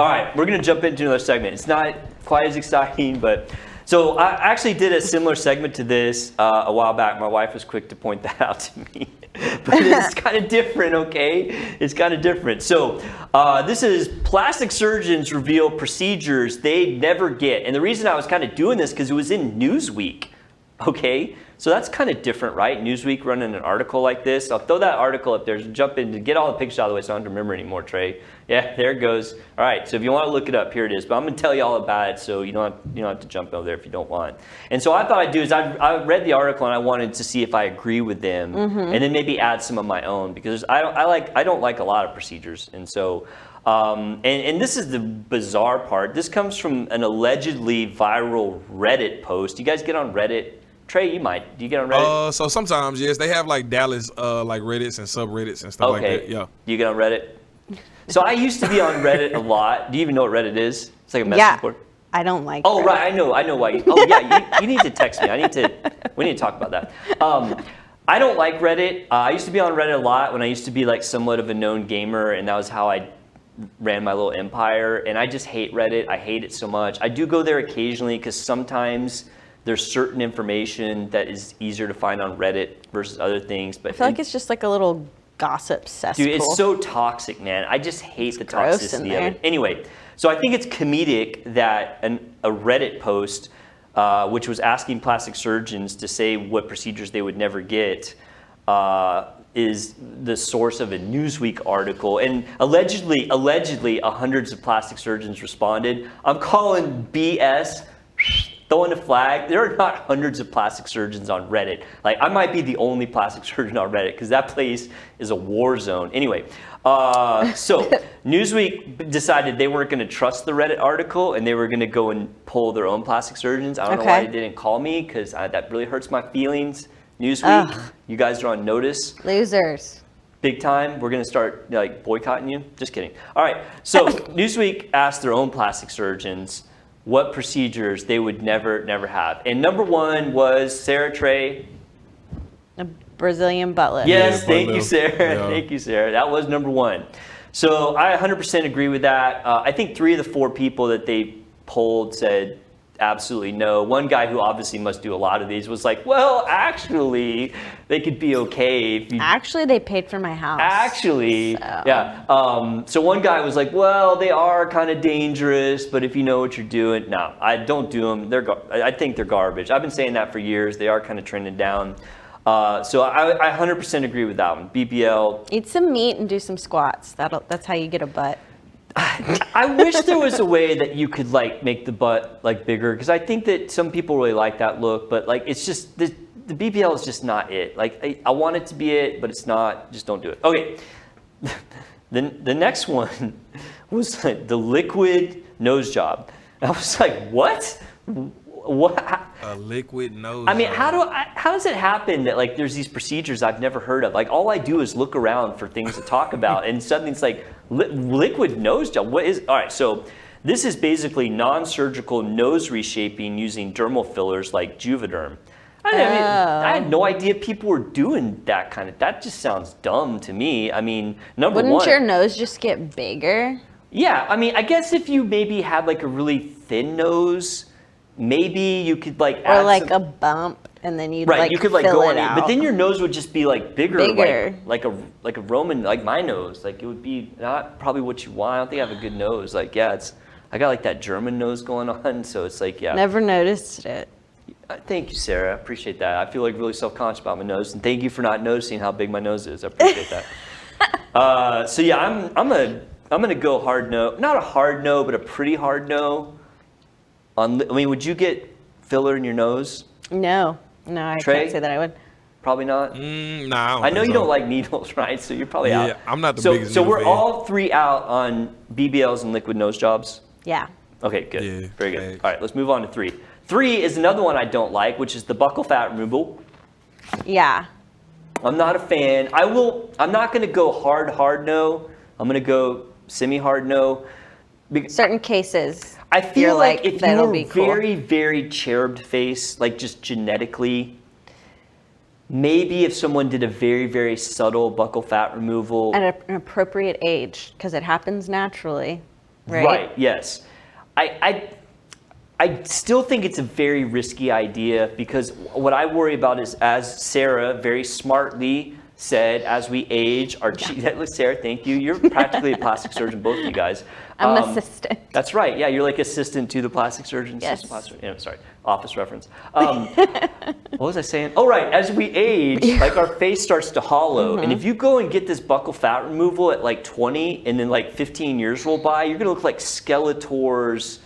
All right, we're gonna jump into another segment. It's not quite as exciting, but so I actually did a similar segment to this a while back. My wife was quick to point that out to me, but it's kind of different, okay? It's kind of different. So this is plastic surgeons reveal procedures they never get. And the reason I was kind of doing this because it was in Newsweek, okay? So that's kind of different, right? Newsweek running an article like this. I'll throw that article up there, jump in to get all the pictures out of the way so I don't have to remember anymore, Trey. Yeah, there it goes. All right, so if you want to look it up, here it is. But I'm going to tell you all about it so you don't have to jump over there if you don't want. And so what I thought I'd do is I read the article and I wanted to see if I agree with them and then maybe add some of my own because I don't like a lot of procedures. And so, and this is the bizarre part. This comes from an allegedly viral Reddit post. You guys get on Reddit? Trey, you might. Do you get on Reddit? So sometimes, yes. They have like Dallas like Reddits and subreddits and stuff like that. Yeah. Do you get on Reddit? So I used to be on Reddit a lot. Do you even know what Reddit is? It's like a message board. I don't like Reddit. Right. I know why. You need to text me. We need to talk about that. I don't like Reddit. I used to be on Reddit a lot when I used to be like somewhat of a known gamer, and that was how I ran my little empire. And I just hate Reddit. I hate it so much. I do go there occasionally because sometimes there's certain information that is easier to find on Reddit versus other things. But I feel like it's just like a little gossip cesspool. Dude, it's so toxic, man. I just hate the toxicity of it. Anyway, so I think it's comedic that a Reddit post, which was asking plastic surgeons to say what procedures they would never get, is the source of a Newsweek article. And allegedly, hundreds of plastic surgeons responded. I'm calling BS. Throwing a flag. There are not hundreds of plastic surgeons on Reddit. Like, I might be the only plastic surgeon on Reddit because that place is a war zone. Anyway, so Newsweek decided they weren't going to trust the Reddit article and they were going to go and pull their own plastic surgeons. I don't know why they didn't call me because that really hurts my feelings. Newsweek, you guys are on notice. Losers. Big time. We're going to start like boycotting you. Just kidding. All right. So Newsweek asked their own plastic surgeons what procedures they would never have. And number one was Sarah Trey. A Brazilian butt lift. Yes, thank you, Sarah. Yeah. Thank you, Sarah. That was number one. So I 100% agree with that. I think 3 of the 4 people that they polled said absolutely no. One guy who obviously must do a lot of these was like, well, actually, they could be okay. If you... Actually, they paid for my house. Actually, yeah. So one guy was like, well, they are kind of dangerous, but if you know what you're doing, no, I don't do them. I think they're garbage. I've been saying that for years. They are kind of trending down. So I 100% agree with that one. BBL. Eat some meat and do some squats. That's how you get a butt. I wish there was a way that you could like make the butt like bigger because I think that some people really like that look, but like it's just the BBL is just not it. Like I want it to be it, but it's not. Just don't do it. Okay. The next one was like the liquid nose job. I was like, what? What? A liquid nose. I mean, how does it happen that like there's these procedures I've never heard of? Like all I do is look around for things to talk about, and suddenly it's like liquid nose job. What is? All right, so this is basically non-surgical nose reshaping using dermal fillers like Juvederm. I had no idea people were doing that kind of. That just sounds dumb to me. I mean, Wouldn't your nose just get bigger? Yeah, I mean, I guess if you maybe had like a really thin nose. Maybe you could like add a bump and then you'd you could like fill go it on it, but then your nose would just be like bigger. like a Roman, like my nose. Like it would be not probably what you want. I don't think I have a good nose. Like I got like that German nose going on, so it's like Never noticed it. Thank you, Sarah. I appreciate that. I feel like really self-conscious about my nose, and thank you for not noticing how big my nose is. I appreciate that. So yeah, I'm gonna go hard no, not a hard no, but a pretty hard no. Would you get filler in your nose? No, I Trey? can't say that I would. Probably not? No, I know you don't like needles, right? So you're probably out. Yeah, I'm not the biggest So needle we're fan. all 3 out on BBLs and liquid nose jobs? Yeah. Okay, good. Yeah, very good. thanks. All right, let's move on to 3. 3 is another one I don't like, which is the buccal fat removal. Yeah. I'm not a fan. I'm not going to go hard no. I'm going to go semi-hard no. Certain cases. I feel like if you were cool. very, very cherubed face, like just genetically, maybe if someone did a very, very subtle buccal fat removal. At an appropriate age, because it happens naturally. right? Yes. I still think it's a very risky idea because what I worry about is, as Sarah very smartly said, as we age, Sarah, thank you. You're practically a plastic surgeon, both of you guys. I'm an assistant. That's right. Yeah, you're like assistant to the plastic surgeon. Yes. Sorry, office reference. What was I saying? Oh, right. As we age, like our face starts to hollow. And if you go and get this buccal fat removal at like 20 and then like 15 years roll by, you're going to look like Skeletor's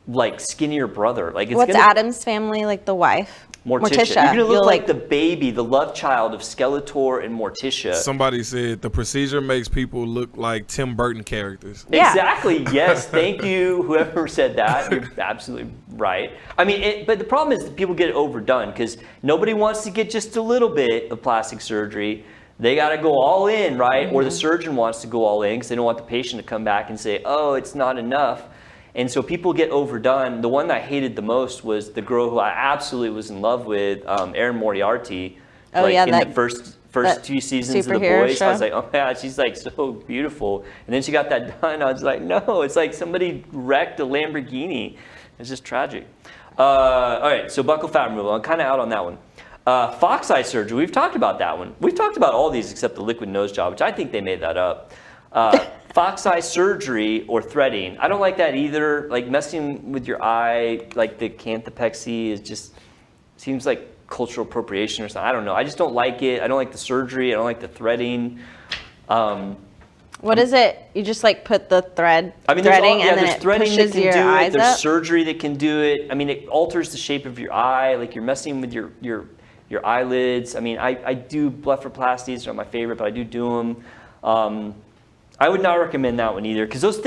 like skinnier brother. Like, What's Adam's family, like the wife? Morticia. You're going to look like the baby, the love child of Skeletor and Morticia. Somebody said the procedure makes people look like Tim Burton characters. Yeah. Exactly. Yes. Thank you. Whoever said that. You're absolutely right. I mean, but the problem is that people get it overdone because nobody wants to get just a little bit of plastic surgery. They got to go all in, right? Or the surgeon wants to go all in because they don't want the patient to come back and say, oh, it's not enough. And so people get overdone. The one that I hated the most was the girl who I absolutely was in love with, Erin Moriarty. Oh, like yeah, in the first 2 seasons of The Boys. show. I was like, oh yeah, she's like so beautiful. And then she got that done. I was like, no, it's like somebody wrecked a Lamborghini. It's just tragic. All right, so buccal fat removal. I'm kind of out on that one. Fox eye surgery. We've talked about that one. We've talked about all these except the liquid nose job, which I think they made that up. Fox eye surgery or threading. I don't like that either. Like messing with your eye, like the canthopexy is just, seems like cultural appropriation or something. I don't know. I just don't like it. I don't like the surgery. I don't like the threading. What is it? You just like put the threading there's and then it threading pushes that can your do eyes it. There's up? surgery that can do it. I mean, it alters the shape of your eye. Like you're messing with your eyelids. I mean, I do blepharoplasties. They're not my favorite, but I do them. I would not recommend that one either because those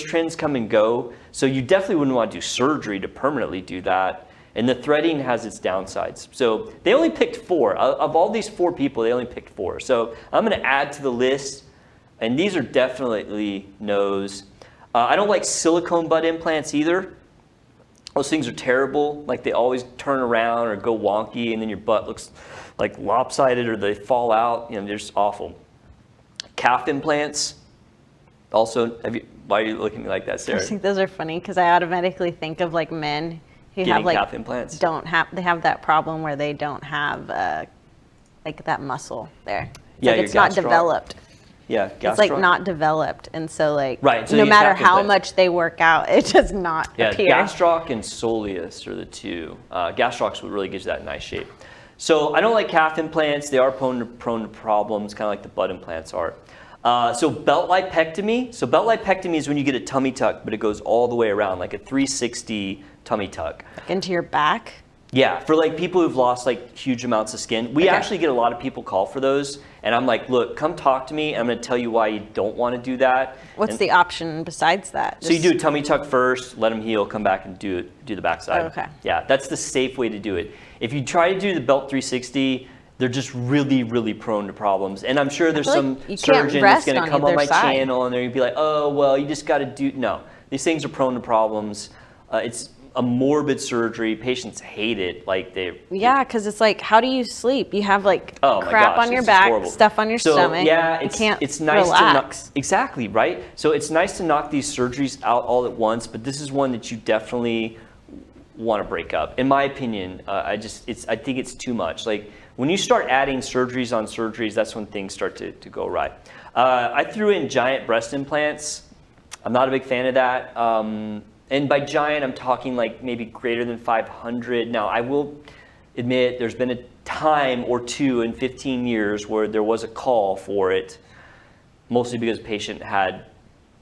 trends come and go. So you definitely wouldn't want to do surgery to permanently do that. And the threading has its downsides. So they only picked 4. Of all these 4 people, they only picked 4. So I'm going to add to the list. And these are definitely no's. I don't like silicone butt implants either. Those things are terrible. Like they always turn around or go wonky and then your butt looks like lopsided or they fall out. They're just awful. Calf implants. Also, why are you looking at me like that, Sarah? I think those are funny because I automatically think of like men who Getting have like calf implants. they have that problem where they don't have like that muscle there. Yeah, Like it's not developed. Yeah, gastroc. It's like not developed, and so like Right, so no you matter have to how put- much they work out, it does not appear. Gastroc and soleus are the 2. Gastroc's what really gives you that nice shape. So I don't like calf implants. They are prone to problems, kind of like the butt implants are. So belt lipectomy. So belt lipectomy is when you get a tummy tuck, but it goes all the way around, like a 360 tummy tuck. Like into your back. Yeah, for like people who've lost like huge amounts of skin. We actually get a lot of people call for those. And I'm like, look, come talk to me. I'm going to tell you why you don't want to do that. What's the option besides that? So you do a tummy tuck first, let them heal, come back and do the backside. Oh, okay. Yeah, that's the safe way to do it. If you try to do the belt 360, they're just really, really prone to problems. And I'm sure there's some surgeon that's going to come on my channel and they're going to be like, oh, well, you just got to do. No, these things are prone to problems. It's a morbid surgery. Patients hate it. Like Yeah, because it's like, how do you sleep? You have like oh my crap gosh, on your it's back, horrible. stuff on your stomach. Yeah, you can't it's nice relax. to exactly right. So it's nice to knock these surgeries out all at once, but this is one that you definitely want to break up. In my opinion, I think it's too much. Like when you start adding surgeries on surgeries, that's when things start to go right. I threw in giant breast implants. I'm not a big fan of that. And by giant, I'm talking like maybe greater than 500. Now, I will admit there's been a time or two in 15 years where there was a call for it, mostly because the patient had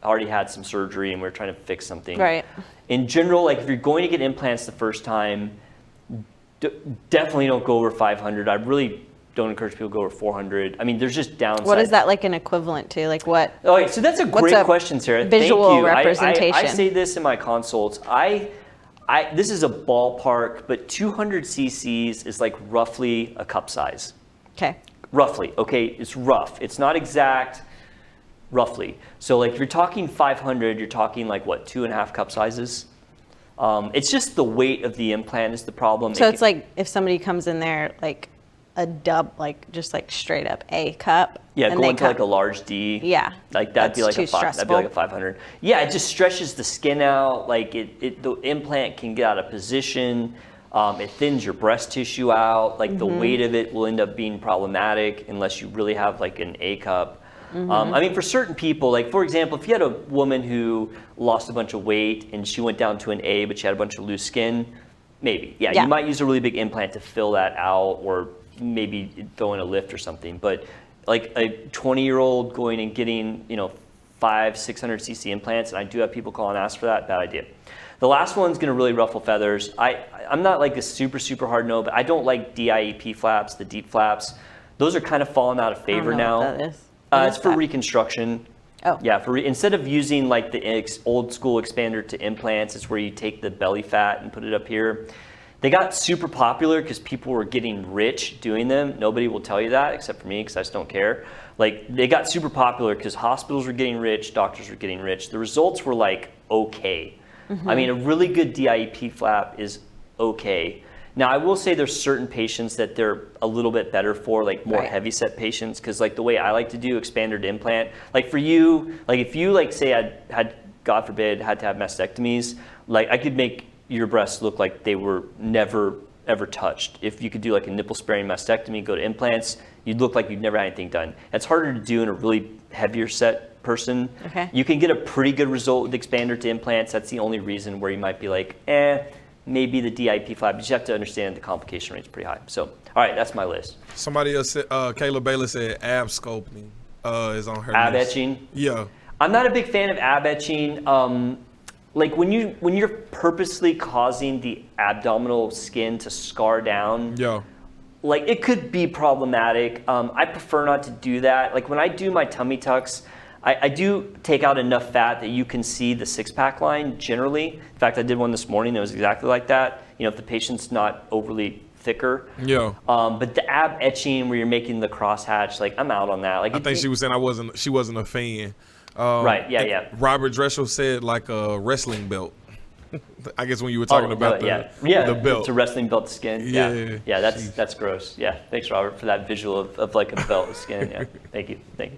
already had some surgery and we were trying to fix something. Right. In general, like if you're going to get implants the first time, definitely don't go over 500. I really don't encourage people to go over 400. I mean, there's just downsides. What is that like an equivalent to? Like what? Okay, so that's a great question, Sarah. Visual Thank you. representation. I say this in my consults. This is a ballpark, but 200 cc's is like roughly a cup size. Okay. Roughly. Okay, it's rough. It's not exact. Roughly. So like if you're talking 500, you're talking like what, 2.5 cup sizes? It's just the weight of the implant is the problem. So it's like if somebody comes in there like just like straight up A cup. Yeah, and going to like a large D. Yeah. Like that'd be like that'd be like a 500. Yeah, it just stretches the skin out. Like the implant can get out of position. It thins your breast tissue out. Like the weight of it will end up being problematic unless you really have like an A cup. I mean, for certain people, like for example, if you had a woman who lost a bunch of weight and she went down to an A, but she had a bunch of loose skin, maybe. Yeah, you might use a really big implant to fill that out, or maybe throw in a lift or something. But like a 20-year-old going and getting, 500-600 cc implants, and I do have people call and ask for that, bad idea. The last one's gonna really ruffle feathers. I'm not like a super hard no, but I don't like DIEP flaps, the deep flaps. Those are kind of falling out of favor now. What that is. It's for reconstruction. Oh. Yeah, instead of using like the old school expander to implants, it's where you take the belly fat and put it up here. They got super popular because people were getting rich doing them. Nobody will tell you that except for me, because I just don't care. Like, they got super popular because hospitals were getting rich, doctors were getting rich. The results were like okay. I mean, a really good DIEP flap is okay. Now, I will say there's certain patients that they're a little bit better for, like more heavy set patients, because like the way I like to do expander to implant, like for you, like if you like say I had, God forbid, had to have mastectomies, like I could make your breasts look like they were never ever touched. If you could do like a nipple sparing mastectomy, go to implants, you'd look like you'd never had anything done. It's harder to do in a really heavier set person. Okay. You can get a pretty good result with expander to implants. That's the only reason where you might be like, maybe the DIP flap, but you have to understand the complication rate is pretty high. So, all right, that's my list. Somebody else said, Kayla Baylor said ab sculpting is on her Ab list. etching? Yeah. I'm not a big fan of ab etching. Like when you're purposely causing the abdominal skin to scar down, Yeah. like it could be problematic. I prefer not to do that. Like when I do my tummy tucks, I do take out enough fat that you can see the six-pack line generally. In fact, I did one this morning that was exactly like that. If the patient's not overly thicker. Yeah. But the ab etching where you're making the crosshatch, like I'm out on that. Like I think she was saying she wasn't a fan. Right, yeah. Robert Dreschel said like a wrestling belt. I guess when you were talking about the belt. It's a wrestling belt skin. Yeah. Yeah, that's gross. Yeah, thanks, Robert, for that visual of like a belt of skin. Yeah, thank you.